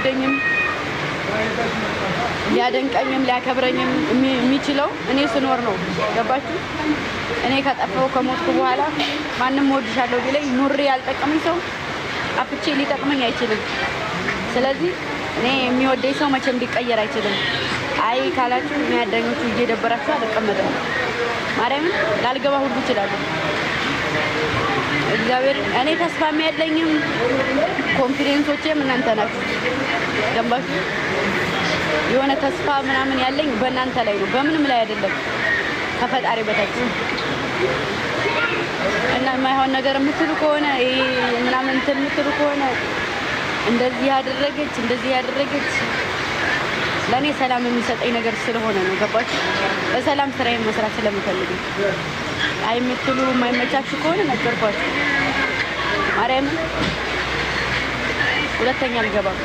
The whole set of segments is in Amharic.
ሊወደኝም ሊያደንቀኝም ሊያከብረኝም የሚችለው እኔ ስኖር ነው ገባችሁ እኔ ከጠፋው ከሞትኩ በኋላ ማንንም ወድሻለሁ ቢለኝ ኑሬ ያልጠቀመኝ ሰው አፍቼ ሊጠቅመኝ አይችልም ስለዚህ እኔ የሚወደኝ ሰው መቼም ሊቀየር አይችልም አይ ካላችሁ የሚያደኞቹ እየደበራችሁ አልቀመጥም ማርያምን ላልገባ ሁሉ ይችላል እግዚአብሔር እኔ ተስፋ የሚያለኝም ኮንፊደንሶቼም እናንተ ናችሁ ገባችሁ የሆነ ተስፋ ምናምን ያለኝ በእናንተ ላይ ነው በምንም ላይ አይደለም ከፈጣሪ በታች እና የማይሆን ነገር የምትሉ ከሆነ ምናምን እንትን የምትሉ ከሆነ እንደዚህ ያደረገች ለኔ ሰላም የሚሰጠኝ ነገር ስለሆነ ነው ገባችሁ በሰላም ስራዬን መስራት ስለምፈልግ አይ የምትሉ የማይመቻችሁ ከሆነ ነገርኳችሁ ማርያም ሁለተኛ አልገባም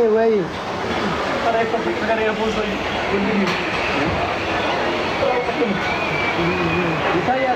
Way. Para esta pegar el pulso y continúe. Saya.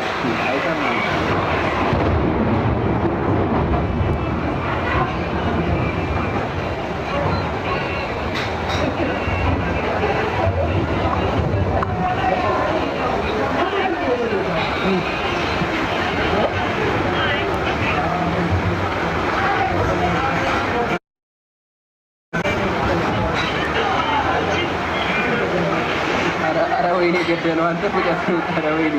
ገደለው አንተ ፍቀት ተራወይኒ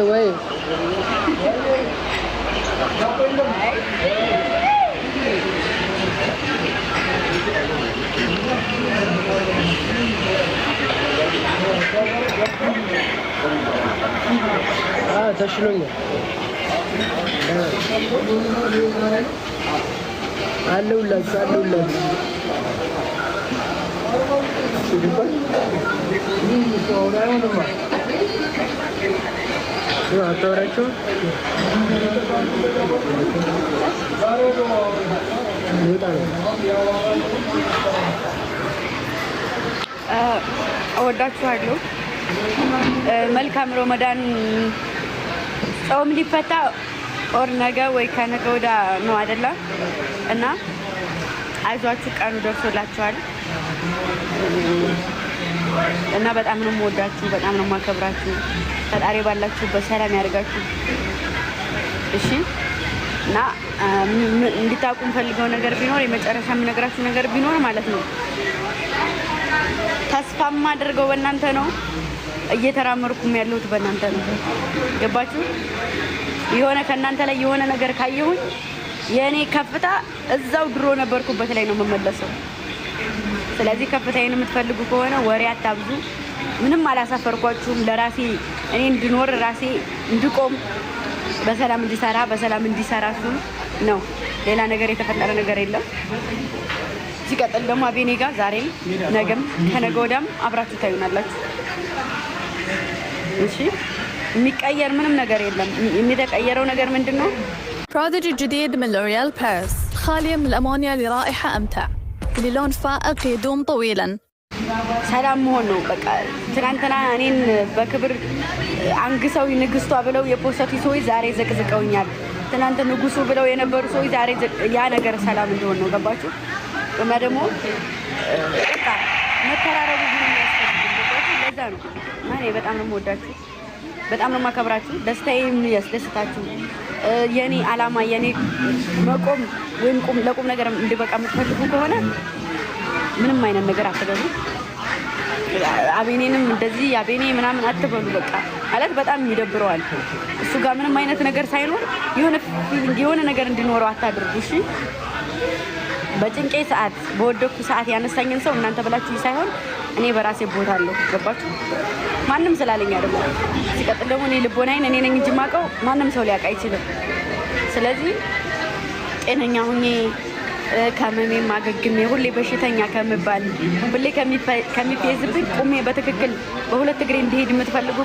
ወይ ተሽሎኛል አለሁላችሁ አታወራቸው እወዳችኋለሁ መልካም ረመዳን ጾም ሊፈታ ኦር ነገ ወይ ከነገ ወዲያ ነው አይደለ እና አይዟችሁ ቀኑ ደርሶላችኋል እና በጣም ነው የምወዳችሁ በጣም ነው የማከብራችሁ ፈጣሪ ባላችሁበት ሰላም ያድርጋችሁ እሺ እና እንድታውቁ ፈልገው ነገር ቢኖር የመጨረሻ የምነግራችሁ ነገር ቢኖር ማለት ነው ተስፋ ማድረገው በእናንተ ነው እየተራመርኩም ያለሁት በእናንተ ነው ገባችሁ የሆነ ከእናንተ ላይ የሆነ ነገር ካየሁኝ የኔ ከፍታ እዛው ድሮ ነበርኩበት ላይ ነው መመለሰው ስለዚህ ከፍታዬን የምትፈልጉ ከሆነ ወሬ አታብዙ ምንም አላሳፈርኳችሁም ለራሴ እኔ እንድኖር ራሴ እንድቆም በሰላም እንዲሰራሱ ነው ሌላ ነገር የተፈጠረ ነገር የለም ሲቀጥል ደግሞ አቤኔ ጋር ዛሬም ነገም ከነገ ወዲያም አብራችሁ ታዩናላችሁ እሺ የሚቀየር ምንም ነገር የለም የሚተቀየረው ነገር ምንድነው بروديجي جديد من لوريال باريس خالية من الأمونيا لرائحة أمتع للون فائق يدوم طويلا ሰላም መሆን ነው በቃ ትናንትና እኔን በክብር አንግሰው ንግስቷ ብለው የፖስት ሰዎች ዛሬ ዘቅዝቀውኛል ትናንት ንጉሱ ብለው የነበሩ ሰዎች ዛሬ ያ ነገር ሰላም እንደሆነ ነው ገባችሁ እና ደግሞ በቃ መተራረቡ ምን ያስፈልጋል ለዛ ነው ማኔ በጣም ነው የምወዳችሁ በጣም ነው የማከብራችሁ ደስታዬም ያስደስታችሁ የኔ አላማ የኔ መቆም ወይም ለቁም ነገር እንድበቃ የምትፈልጉ ከሆነ ምንም አይነት ነገር አትበሉ አቤኔንም እንደዚህ አቤኔ ምናምን አትበሉ በቃ ማለት በጣም ይደብረዋል እሱ ጋር ምንም አይነት ነገር ሳይኖር የሆነ ነገር እንዲኖረው አታድርጉ እሺ በጭንቄ ሰዓት በወደኩ ሰዓት ያነሳኝን ሰው እናንተ ብላችሁ ሳይሆን እኔ በራሴ ቦታ አለው ገባችሁ ማንንም ስላለኝ አይደለም ሲቀጥል ደግሞ እኔ ልቦናዬን እኔ ነኝ እንጂ ማቀው ማንንም ሰው ሊያውቅ አይችልም ስለዚህ ጤነኛ ሁኜ ከመሜ ማገግሜ ሁሌ በሽተኛ ከምባል ሁሌ ከሚፈይዝብኝ ቁሜ በትክክል በሁለት እግሬ እንዲሄድ የምትፈልጉ